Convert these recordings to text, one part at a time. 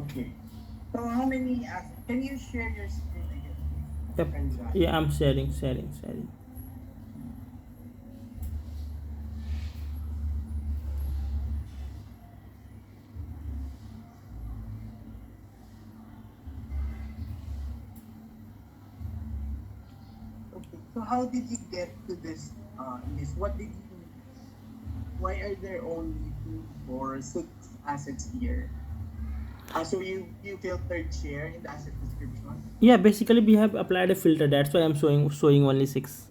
Okay. So how many can you share your screen again, Yep. Ranjan? Yeah, I'm sharing. Okay. So how did you get to this list? What did you why are there only two, four, six assets here? So you filtered share in the asset description? Yeah, basically we have applied a filter. That's why I'm showing only six.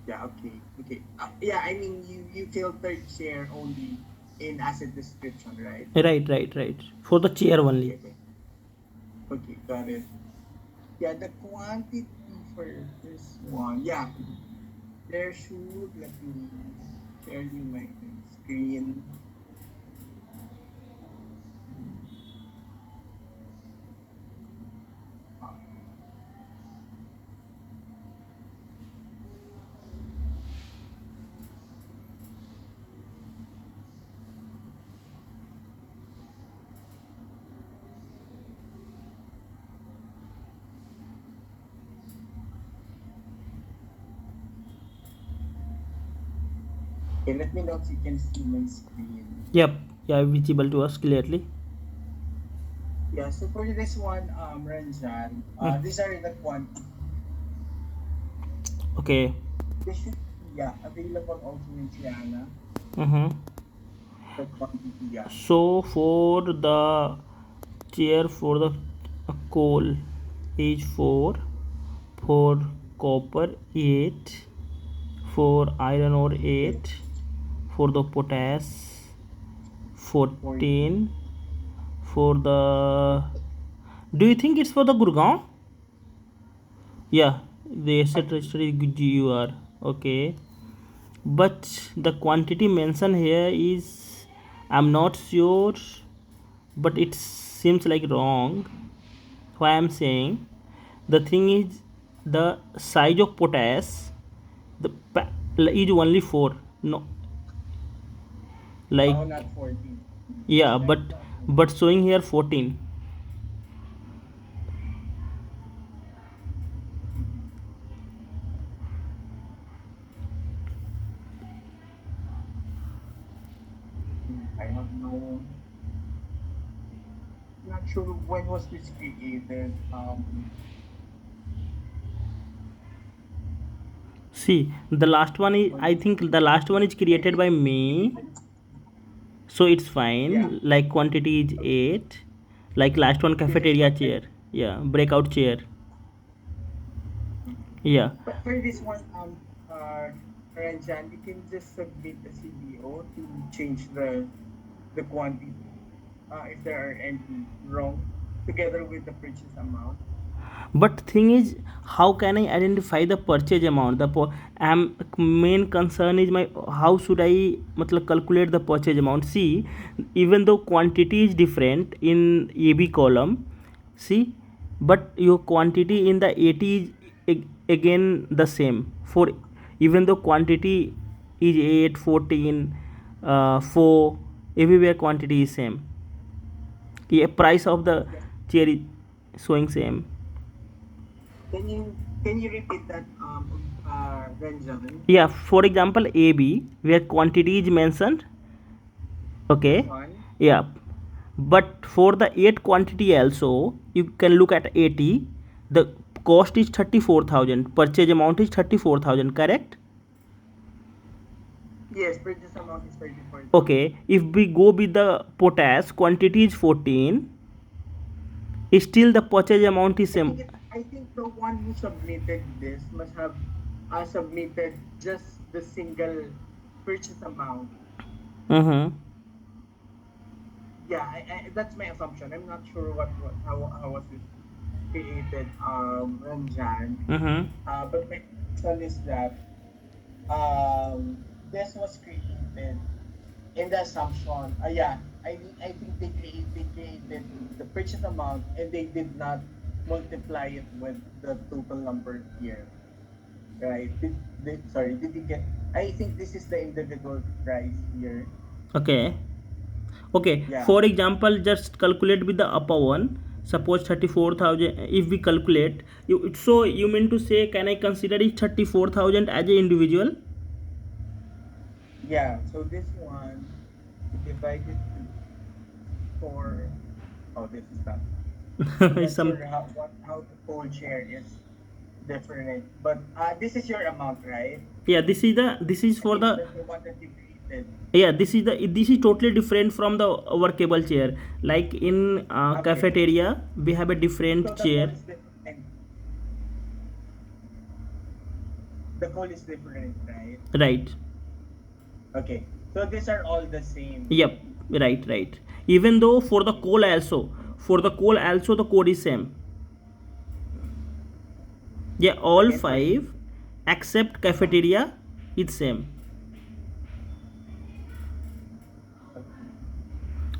Yeah, okay. Okay. Yeah, I mean you filtered share only in asset description, right? Right. For the chair only. Okay. Okay, got it. Yeah, the quantity for this one. Yeah, there should let me share you my screen. Uh, Okay, let me know if you can see my screen. Yep. Yeah, visible to us clearly. Yeah, so for this one, Ranjan, Mm. these are the quantity. Okay. They should be, yeah, available also in Triana. Mm-hmm. The quantity, yeah. So for the chair for the coal is 4, for copper 8, for iron ore Okay, 8, for the potash for 14, for the, do you think it's for the Gurgaon? Yeah, the asset register is GUR. Okay, but the quantity mentioned here is, I'm not sure, but it seems like wrong. Why I'm saying, the thing is, the size of potash, the is only 4. No, like, oh, not 14. yeah, Right, but not 14. showing here 14. Mhm. I don't know. Not sure when was this created. See, the last one is, When I was think the last one is I created think by maybe me, even so it's yeah. fine. Like quantity is 8. Like last one, This is cafeteria one right. chair. Yeah, breakout chair. Mhm. Yeah. But for this one, Ranjan, you can just submit the CBO to change the quantity if there are any wrong together with the purchase amount. But thing is, how can I identify the purchase amount? Main concern is my, how should I matlab calculate the purchase amount? See, even though quantity is different in AB column, see, but your quantity in the AT is again the same. For even though quantity is 8, 14, 4, everywhere quantity is same. Yeah, price of the Yeah. chair is showing same. Can you repeat that, Ranjan? Yeah, for example, AB, where quantity is mentioned. This Okay. one. Yeah, but for the 8 quantity also, you can look at 80. The cost is 34,000, purchase amount is 34,000, correct? Yes, purchase amount is 34,000. Okay, if we go with the potash, quantity is 14, still the purchase amount is same. I think the one who submitted this must have submitted just the single purchase amount. Mm-hmm. Yeah, that's my assumption. I'm not sure how was it created, Ranjan. Mm-hmm. But my assumption is that this was created in the assumption. Yeah, I think they created the purchase amount and they did not multiply it with the total number here. Right? Did you get? I think this is the individual price here. Okay. Okay, Yeah. for example, just calculate with the upper one. Suppose 34,000. If we calculate, so you mean to say, can I consider it 34,000 as an individual? Yeah. So this one, divide it to four. Oh, this is not. I'm not Some. sure how the whole share is different, but this is your amount, right? Yeah, this is I for think the. that's the one that you created. Yeah, this is totally different from the workable chair. Like in Okay. cafeteria, we have a different So the call chair, is different. The call is different, right? right? Okay. So these are all the same. Yep, right. Even though for the call also the code is same. Yeah, all Again, sorry. five except cafeteria is same.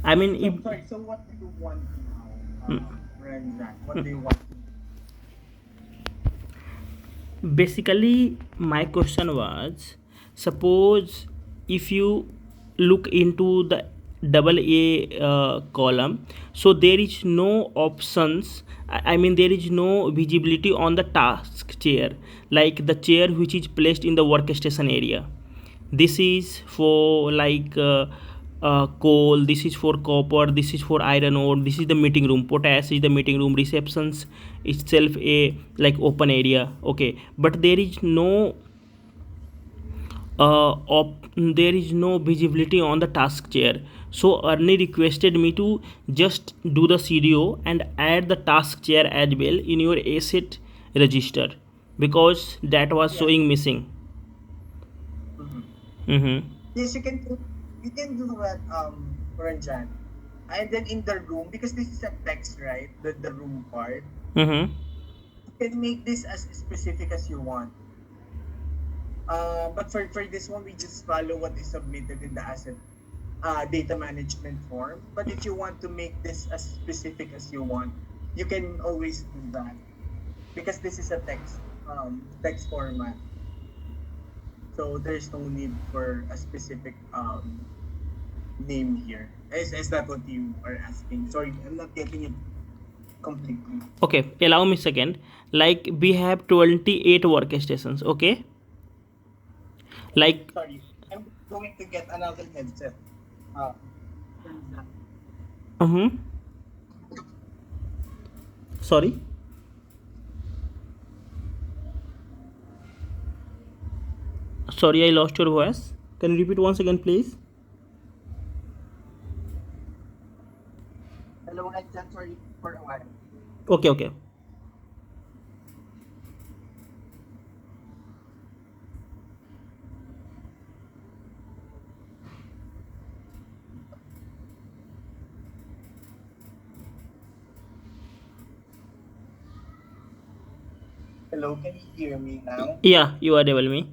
I mean, So if sorry. So what do you want now, mm, Ranjan? What do you want? basically my question was, suppose if you look into the double A column, so there is no options. I mean, there is no visibility on the task chair, like the chair which is placed in the workstation area. This is for like coal, this is for copper, this is for iron ore, this is the meeting room, potash is the meeting room, receptions itself a like open area. Okay, but there is no there is no visibility on the task chair. So Ernie requested me to just do the CDO and add the task chair as well in your asset register, because that was Yeah. showing missing. Mhm. Mm-hmm. Yes, you can do that, Ranjan. And then in the room, because this is a text, right? The room part. Mm-hmm. You can make this as specific as you want. But for this one, we just follow what is submitted in the asset data management form. But if you want to make this as specific as you want, you can always do that, because this is a text format. So there's no need for a specific name here. Is that what you are asking? Sorry, I'm not getting it completely. Okay, allow me a second. Like we have 28 workstations. Okay, like Sorry, I'm going to get another headset. Uh, mm-hmm. Sorry. Sorry, I lost your voice. Can you repeat once again, please? hello, Ranjan. Sorry for a while. Okay. Hello, can you hear me now? Yeah, you are able me.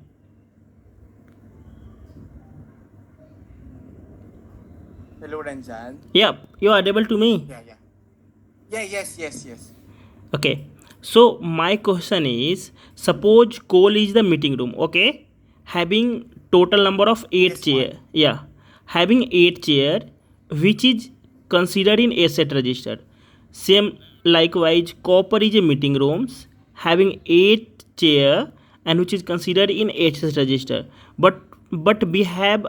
Hello, Ranjan. Yeah, you are able to me. Yes. Okay. So my question is, suppose call is the meeting room. Okay, having total number of eight This chair. one. Yeah, having eight chair, which is considered in asset register. Same likewise, copper is a meeting rooms having eight chair and which is considered in asset register. But we have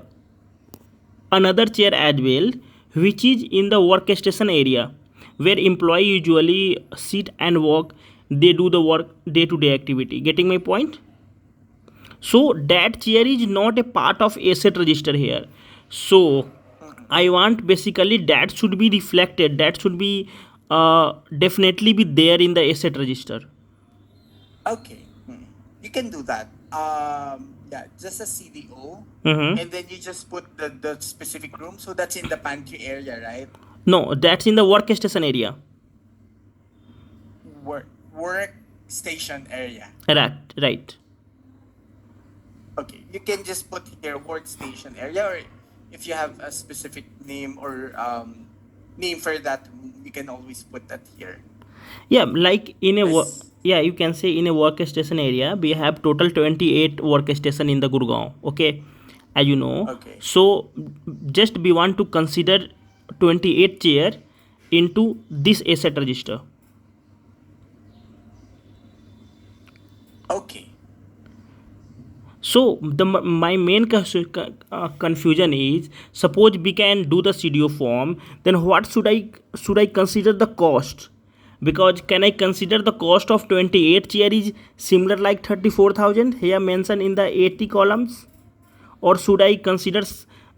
another chair as well, which is in the workstation area where employee usually sit and work. They do the work day to day activity. Getting my point? So that chair is not a part of asset register here. So Mhm. I want basically that should be reflected, that should be definitely be there in the asset register. Okay. You can do that. Yeah, just a CDO, Mm-hmm. and then you just put the specific room. So that's in the pantry area, right? No, that's in the workstation area. Workstation area. Right. Okay, you can just put here workstation area, or if you have a specific name or name for that room, you can always put that here. Yeah, like in a This. yeah, you can say in a workstation area we have total 28 workstation in the Gurgaon. Okay, as you know. Okay. So just we want to consider 28 chair into this asset register. Okay. So my main confusion is, suppose we can do the CDO form, then what should I consider the cost? Because can I consider the cost of 28 chair is similar like 34,000 here mentioned in the 80 columns, or should I consider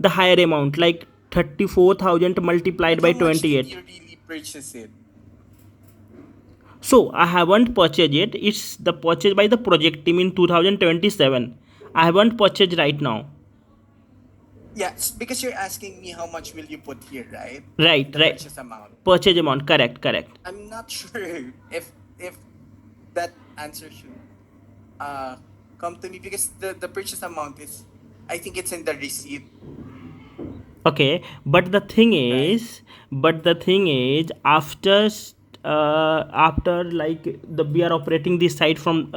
the higher amount like 34,000 multiplied But by how much did 28? you really purchase it? So I haven't purchased it. It's the purchase by the project team in 2027. I haven't purchased right now. Yeah, because you're asking me how much will you put here, right? Right, The right. purchase amount. Purchase amount, correct, correct. I'm not sure if that answer should uh come to me, because the purchase amount is, I think it's in the receipt, Okay, but the thing right? is, after like the we are operating this site from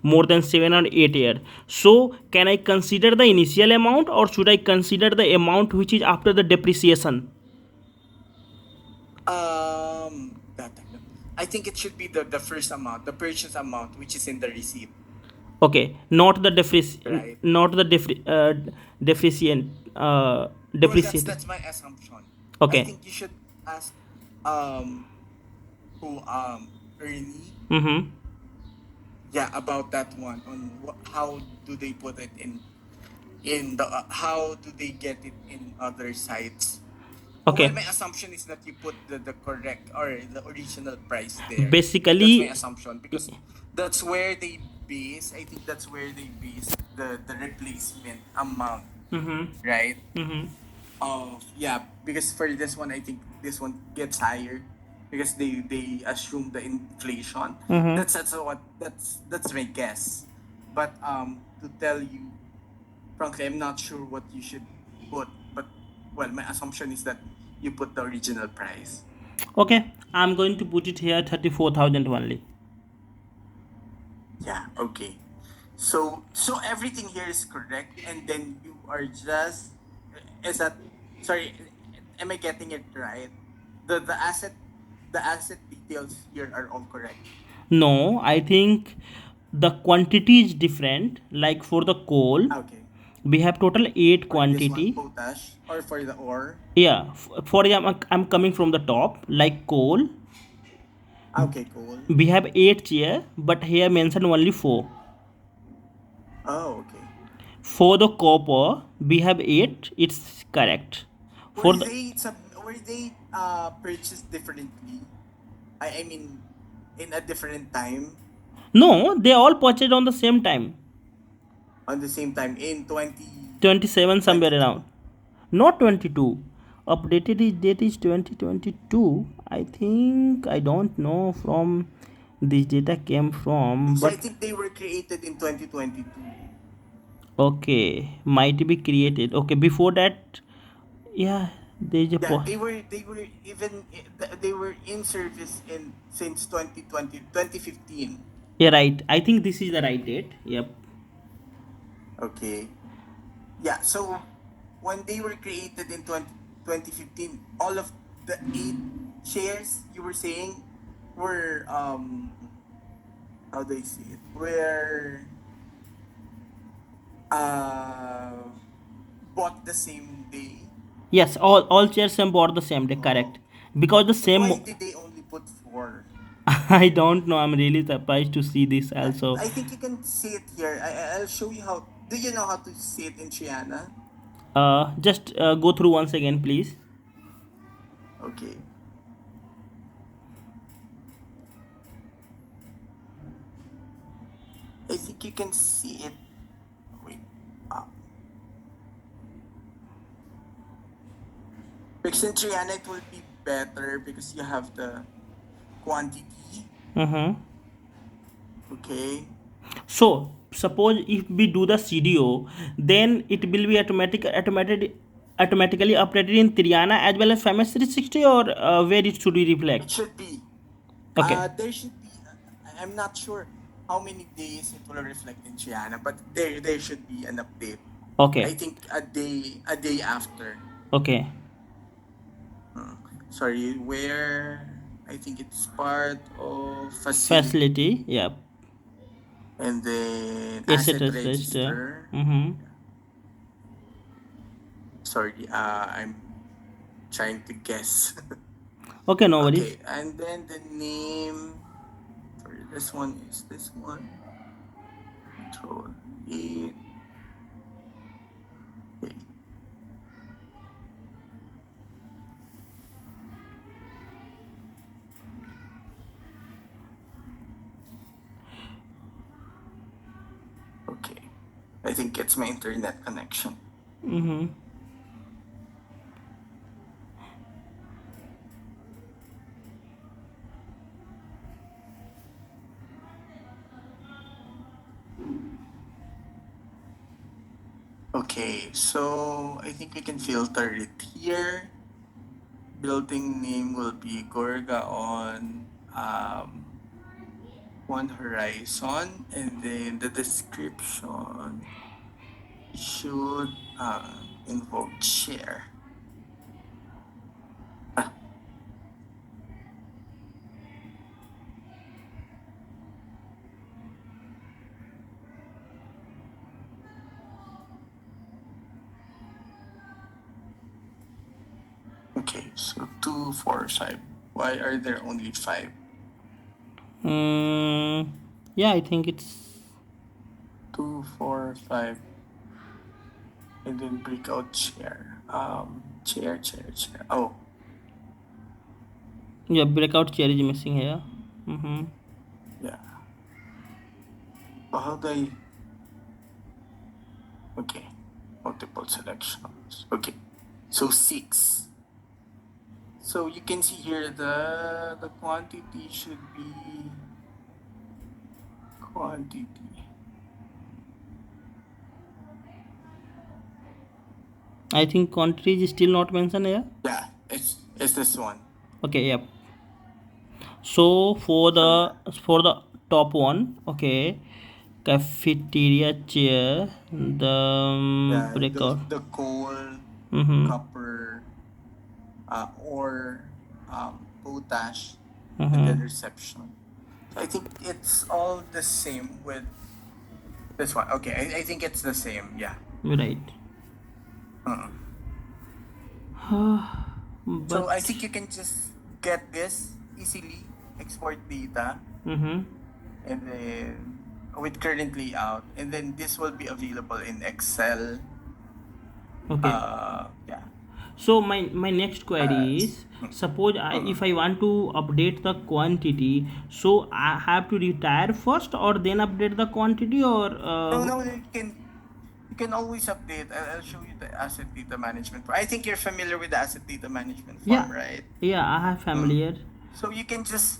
more than 7 or 8 years. So can I consider the initial amount, or should I consider the amount which is after the depreciation? That I think it should be the first amount, the purchase amount, which is in the receipt, Okay, not the right? not the depreciant Well, depreciated. that's my assumption. I Okay. think you should ask um who Ernie, Mm-hmm. yeah, about that one, on how do they put it in the how do they get it in other sites. Well, Okay. my assumption is that you put the correct or the original price there. That's my Basically, assumption, because that's where they base. I think that's where they base the replacement amount, mm-hmm. right? Mm-hmm. Yeah, because for this one, I think this one gets higher because they assume the inflation. Mm-hmm. That's my guess. But to tell you frankly, I'm not sure what you should put. But well, my assumption is that you put the original price. Okay, I'm going to put it here 34,000 only. Yeah. Okay. So everything here is correct, and then you are just, is that, sorry, am I getting it right? The asset details here are all correct. No, I think the quantity is different. Like for the coal, Okay. we have total 8 For this one, quantity. potash, or for the ore. Yeah, for example, I'm coming from the top. Like coal, Okay, cool. we have 8 chair, but here mentioned only 4. Oh, okay. For the copper, we have 8. It's correct. Were For the they purchased differently? I mean, in a different time, no, they all purchased on the same time. on the same time in 27 somewhere 2022. around. Not 22. Updated is date is 2022. I think I don't know from this data came from, So I but think they were created in 2022. okay, might be created. Okay, before that, yeah, there is a Yeah, they were in service in since 2020 2015. yeah, right. I think this is the right date. Yep. Okay. Yeah, so when they were created in 2015, all of the 8 shares you were saying were how do I say it? Were uh bought the same day. Yes, all chairs and bought the same day. Correct. Oh. Because the But same. why did they only put 4? I don't know. I'm really surprised to see this also. I think you can see it here. I'll show you how. Do you know how to see it in Triana? Just go through once again, please. Okay. I think you can see it. Wait. Uh, because in Triana it will be better because you have the quantity. Mm-hmm. Okay. So suppose if we do the CDO, then it will be automatically updated in Triana as well as FAMS 360, or where it should be It reflect. should be. Okay. There should be. I'm not sure how many days it will reflect in Triana, but there should be an update. I Okay. think a day after. Okay. sorry, where I think it's part of facility Facility, yeah. and then Asset asset register. register. Mm-hmm. Sorry, I'm trying to guess. Okay, no worries. Okay, and then the name for this one is this one. Control E. Okay. Okay. I think it's my internet connection. Mm-hmm. Okay, so I think we can filter it here. Building name will be Gorga on One Horizon, and then the description should involve share. Ah, okay, so 2, 4, 5. Why are there only 5? Yeah, I think it's 2, 4, 5, and then breakout chair. Chair. Oh, yeah. Breakout chair is missing here. Mm-hmm. yeah. So how do I? Okay, multiple selections. Okay, so 6. So you can see here the quantity should be quantity. I think country is still not mentioned here. Yeah, it's this one. Okay, yep. So So for the top one, okay, cafeteria chair, the yeah, breakout. the coal, Mm-hmm. copper, or potash, and Mm-hmm. then reception. So I think it's all the same with this one. Okay, I think it's the same. Yeah. Right. Mm. But So I think you can just get this easily, export data, mm-hmm. and then with current layout, and then this will be available in Excel. Okay. Yeah. So my next query is, Mm, suppose if mm. I want to update the quantity, so I have to retire first or then update the quantity, or No, you can always update. I'll show you the asset data management. I think you're familiar with the asset data management yeah, form, right? yeah, I have Mm. familiar. So you can just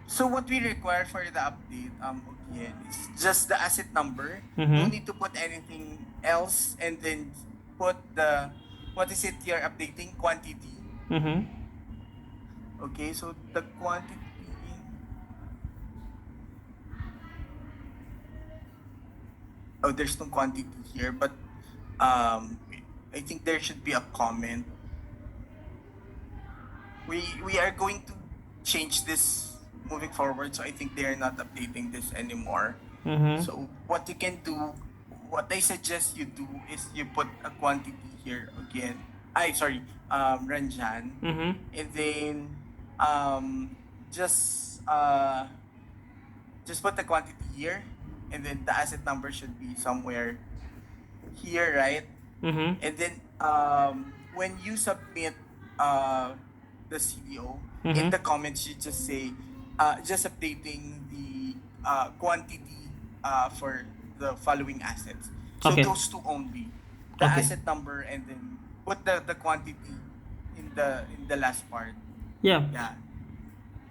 so what we require for the update, again, it's just the asset number. No Mm-hmm. need to put anything else, and then put the what is it you're updating quantity. Mm-hmm. Okay, so the quantity. Oh, there's no quantity here, but I think there should be a comment. We are going to change this moving forward, so I think they are not updating this anymore. Mm-hmm. So what you can do, what I suggest you do is you put a quantity here again. Ranjan, Mm-hmm. and then um, just uh, just put the quantity here, and then the asset number should be somewhere here, right? Mm-hmm. And then when you submit the CDO, in Mm-hmm. the comments you just say just updating the quantity for the following assets. So Okay. those two only, the Okay. asset number, and then put the quantity in the last part. Yeah. Yeah.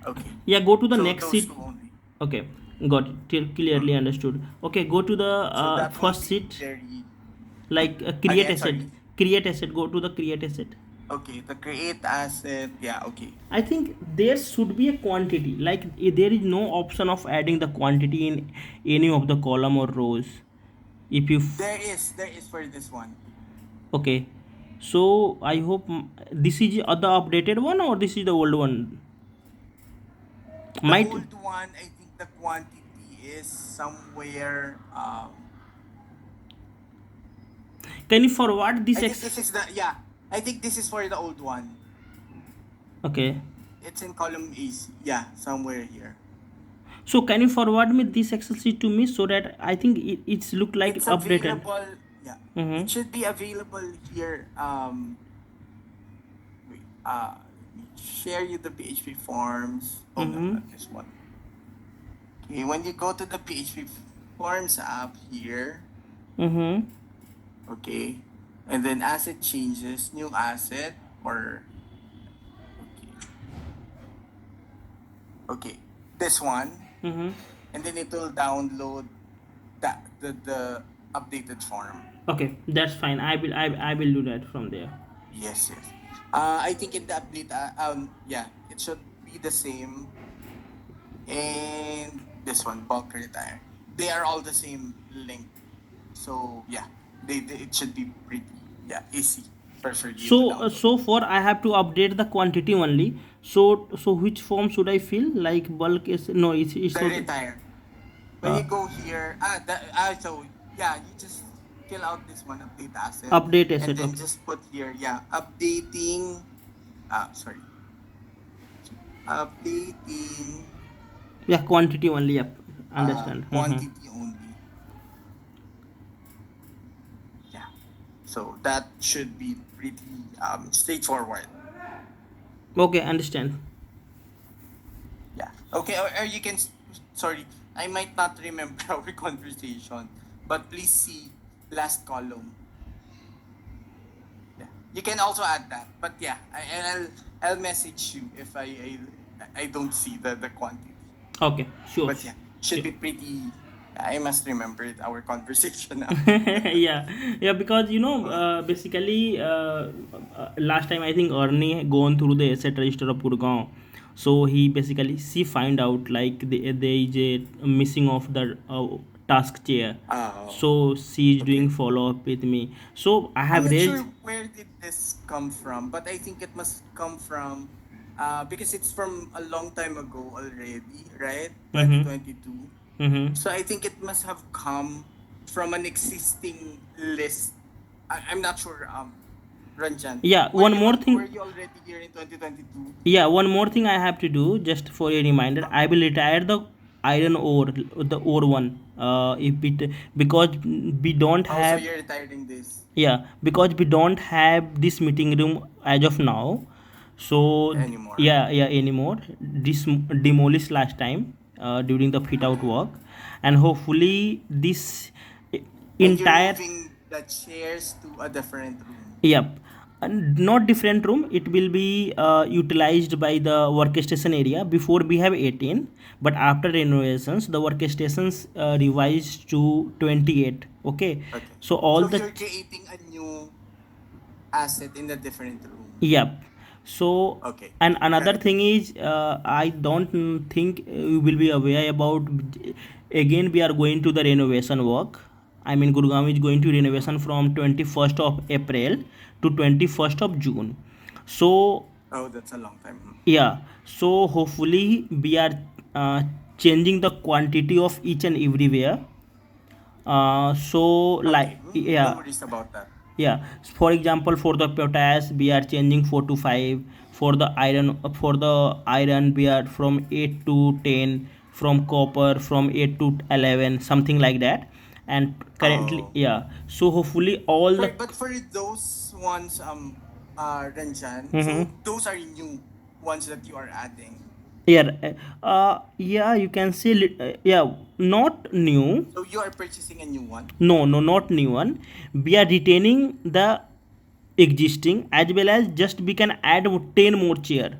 Okay. Yeah. Go to the So next those sheet. two only. Okay. Got it. Clearly Mm. understood. Okay. Go to the So that won't first be sheet. very Like create again. asset. Sorry. Create asset. Go to the create asset. Okay. The create asset. Yeah. Okay. I think there should be a quantity. Like there is no option of adding the quantity in any of the column or rows. If you There is for this one. okay, So I hope this is the updated one or this is the old one. The Might. old one, I think the quantity is somewhere. Can you forward this I think this is the yeah. I think this is for the old one. Okay. It's in column AC. Yeah, somewhere here. So can you forward me this Excel sheet to me so that I think it's look like It's updated. available. Yeah, Mm-hmm. it should be available here. Wait. Let me share you the PHP forms. Oh no, Mm-hmm. not this one. Okay, when you go to the PHP forms app here, Mm-hmm. okay, and then asset changes, new asset, or okay, okay, this one, Mm-hmm. and then it will download the updated form. Okay, that's fine. I will do that from there. Yes, yes. I think in the update, yeah, it should be the same. And this one, bulk retire. They are all the same link. So yeah, it should be pretty easy for you to So download. so far I have to update the quantity only. So which form should I fill? Like bulk is no, it's The so. retire. When Uh, you go here, so yeah, you just fill out this one, update asset, Update and asset. then Okay. just put here, updating. Sorry, updating. Yeah, quantity only. Yep. Understand. Mm-hmm. Quantity only. Yeah. So that should be pretty straightforward. Okay, understand. Yeah. Okay. Or you can. Sorry, I might not remember our conversation, but please see last column. Yeah. You can also add that, but yeah, I'll message you if I don't see the quantity. Okay, sure. But yeah, should Sure. be pretty. I must remember our conversation now. Yeah, yeah, because basically, last time I think Ernie gone through the asset register of Gurgaon, so he basically she find out like there is a missing of the task chair, Oh, so she is doing okay. follow up with me. So I I'm have not raised. sure where did this come from, but I think it must come from because it's from a long time ago already, right? Mm-hmm. 2022. Mm-hmm. So I think it must have come from an existing list. I'm not sure. Ranjan, Yeah, one more were thing. you already here in 2022? Yeah, one more thing I have to do just for a reminder. I will retire the iron ore, the ore one. If it because we don't Oh, so have. you're retiring this Yeah, because we don't have this meeting room as of now. So anymore? yeah anymore. This demolished last time during the fit out Okay. work, and hopefully this And you're entire. moving the chairs to a different room. Yep. And not different room. It will be utilized by the workstation area. Before we have 18, but after renovations, the workstations revised to 28. Okay. Okay. So all So the. you're creating a new asset in a different room. Yep. So Okay. and Got another it. thing is, I don't think you will be aware about. Again, we are going to the renovation work. I mean, Gurgaon is going to renovation from 21st of April to 21st of June. So Oh, that's a long time. yeah, so hopefully we are uh, changing the quantity of each and everywhere. So like Okay. No yeah. worries about that. Yeah, for example, for the potash we are changing 4 to 5. For the iron we are from 8 to 10. From copper from 8 to 11, something like that. And currently, Oh. yeah, so hopefully all the. But for those ones, Ranjan, Mhm. so those are new ones that you are adding. Yeah, yeah, you can say yeah, not new. So you are purchasing a new one. No, no, not new one. We are retaining the existing, as well as just we can add 10 more chair.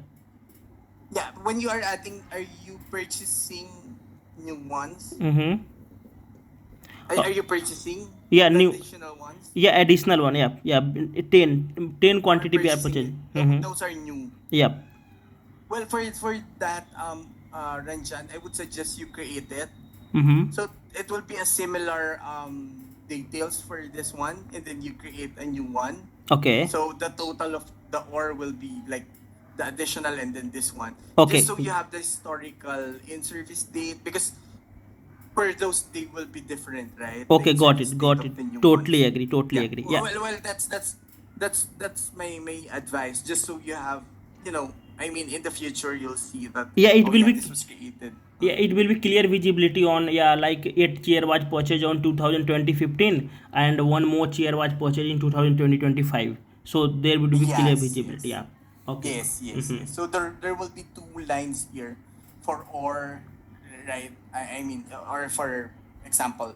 Yeah. When you are adding, are you purchasing new ones? Mm-hmm. Are you purchasing Yeah, the new. additional ones? Yeah, additional one. Yeah, yeah, 10 You are quantity we are purchasing purchasing. Mm-hmm. those are new. Yep. Well, for that Ranjan, I would suggest you create it. Mm-hmm. So it will be a similar details for this one, and then you create a new one. Okay. So the total of the ore will be like the additional and then this one. Okay. Just so you have the historical in-service date, because per those they will be different, right? The Okay, got in-service it, date got of it. the new Totally ones. agree, totally Yeah. agree. Yeah. Well, that's my advice. Just so you have, I mean, in the future you'll see that. Yeah, it Oh will yeah, be, this was created. yeah, it will be clear visibility on, yeah, like 8 chair was purchased on 2015 and one more chair was purchased in 2020-25. So there would be clear Yes, visibility. yes. Yeah. Okay. Mm-hmm. Yes. So there will be two lines here for ore, right? I mean, or for example,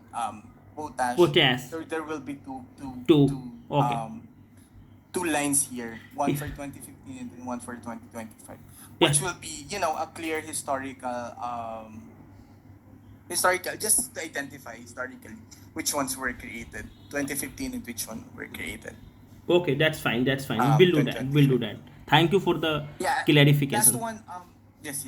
potash. Potash. There will be Two. Okay. two lines here, one Yeah. for 2015 and then one for 2025, Yeah. which will be, a clear historical, just to identify historically which ones were created, 2015 and which one were created, Okay, that's fine. That's fine. We'll do that. We'll do 2025. that. Thank you for the Yeah, last clarification. one. Yes.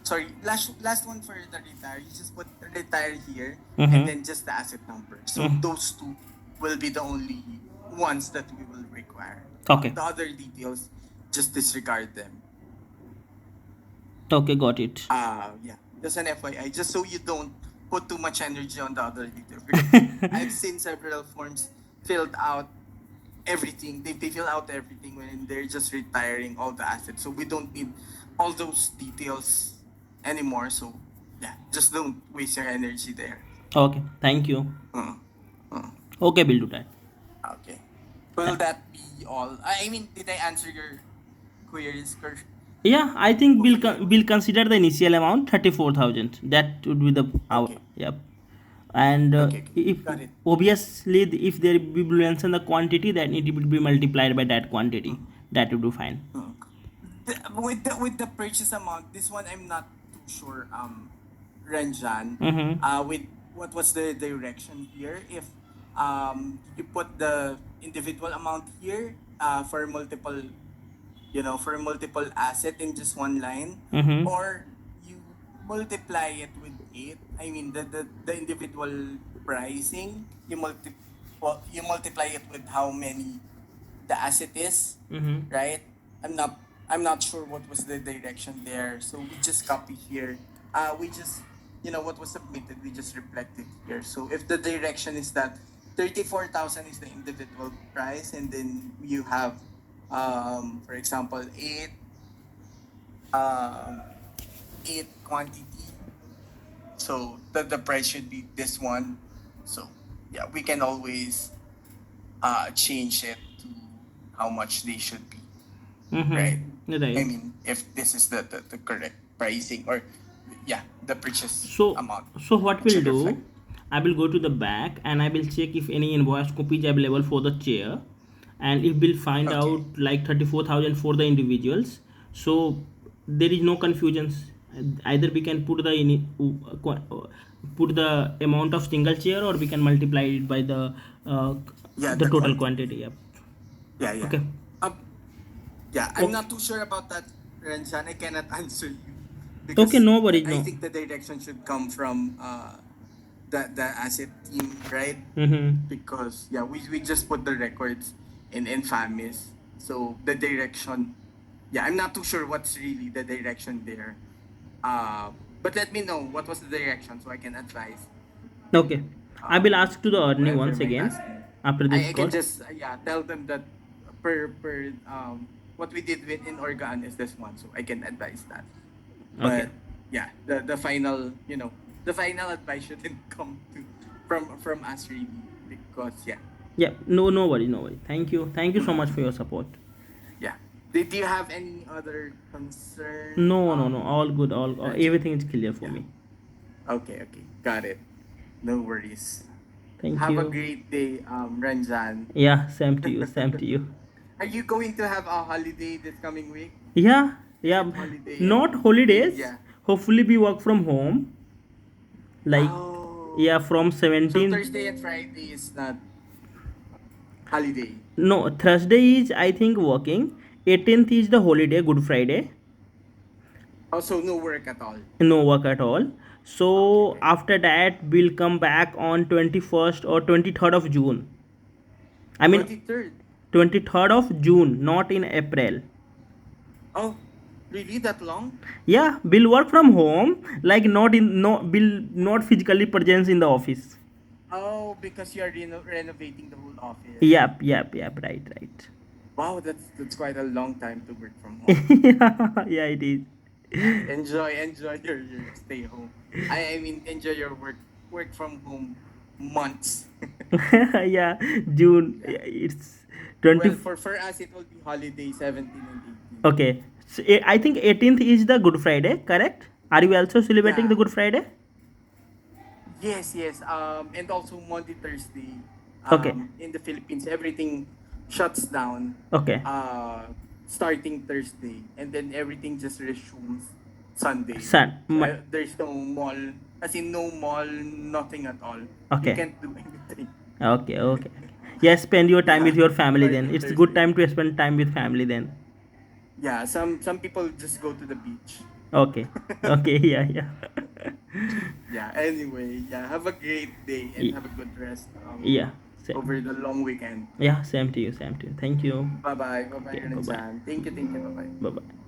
Sorry, last one for the retire. You just put retire here, and Mm-hmm. then just the asset number. So Mm-hmm. those two will be the only ones that we will require. Okay. The other details, just disregard them. Okay, got it. Yeah, just an FYI, just so you don't put too much energy on the other details. Because I've seen several forms filled out everything. They fill out everything when they're just retiring all the assets. So we don't need all those details anymore. So yeah, just don't waste your energy there. Okay, thank you. Mm, mm. Okay, we'll do that. Okay. Will that be all? I mean, did I answer your queries, Kirsch? Yeah, I think Hopefully. we'll consider the initial amount 34,000. That would be the our, Okay. yep. And Okay. if Got it. obviously if there will be mention the quantity, then it will be multiplied by that quantity. That would be fine. Mm. With the purchase amount, this one I'm not too sure. Ranjan, Mm-hmm. with what was the direction here? If you put the individual amount here, for multiple, for multiple asset in just one line, Mm-hmm. or you multiply it with 8. I mean the individual pricing, you multiply it with how many the asset is, Mm-hmm. right? I'm not sure what was the direction there. So we just copy here. We just, what was submitted, we just reflected here. So if the direction is that 34,000 is the individual price, and then you have, for example, um, 8 quantity. So the price should be this one. So yeah, we can always change it to how much they should be. Right. Mm-hmm. Right. I mean, if this is the correct pricing, or yeah, the purchase So, amount. what It we'll should do, reflect. I will go to the back and I will check if any invoice copy is available for the chair, and if we'll find Okay. out like 34,000 for the individuals, so there is no confusions. Either we can put put the amount of single chair, or we can multiply it by the Yeah, the the total quantity. quantity. Yep. Yeah. Okay. Um, yeah, Okay. I'm not too sure about that, Ranjan. I cannot answer you Okay, because no worries. I No. think the direction should come from the asset team, right? Mm-hmm. Because yeah, we just put the records in FAMIS. So the direction, yeah, I'm not too sure what's really the direction there. But let me know what was the direction so I can advise Okay. I will ask to the Ernie whoever once might again ask me. after this I can call. just tell them that per what we did in Organ is this one, so I can advise that. Okay. But yeah, the final, the final advice shouldn't come from us really, because yeah. Yeah, no worry, no worry. Thank you so much for your support. Yeah. Do you have any other concern? No, all good, all Ranjan? everything is clear for me. Okay, got it. No worries. Thank Have a you. great day, Ranjan. Yeah, same to you, same to you. Are you going to have a holiday this coming week? Yeah, Is yeah. it holiday Not and holidays. yeah. Hopefully, we work from home. Like, Oh. yeah, from So 17th. Thursday and Friday is not holiday. No, Thursday is I think working. 18th is the holiday, Good Friday. Also, no work at all. No work at all. So Okay. after that we'll come back on 21st or 23rd of June. I mean 23rd. 23rd of June, not in April. Oh, really? That long? Yeah, we'll work from home, like not in no will not physically presence in the office. Oh, because you are renovating the whole office. Yep, right, right. Wow, that's quite a long time to work from home. Yeah, it is. Yeah, enjoy your stay home. I mean, enjoy your work from home months. Yeah, June. Yeah. It's 20. Well, for us, it will be holiday 17 and 18. Okay, so I think 18th is the Good Friday, correct? Are you also celebrating the Yeah. Good Friday? Yes. And also Monday, Thursday. Okay, In the Philippines, everything shuts down. okay. Uh, Starting Thursday, and then everything just resumes Sunday. Sun. So there's no mall, as in no mall, nothing at all. You Okay, can't do anything. okay. Yeah, spend your time with Yeah, your family then. starting It's a good Thursday. time to spend time with family then. Yeah, some people just go to the beach. Okay, okay, yeah. Yeah. Anyway, yeah. Have a great day and Ye- have a good rest. Yeah, Over same. the long weekend. Yeah, same to you, same to you. Thank you. Bye bye. Bye bye, Okay, bye bye. Rensan. Thank you. Bye bye. Bye bye.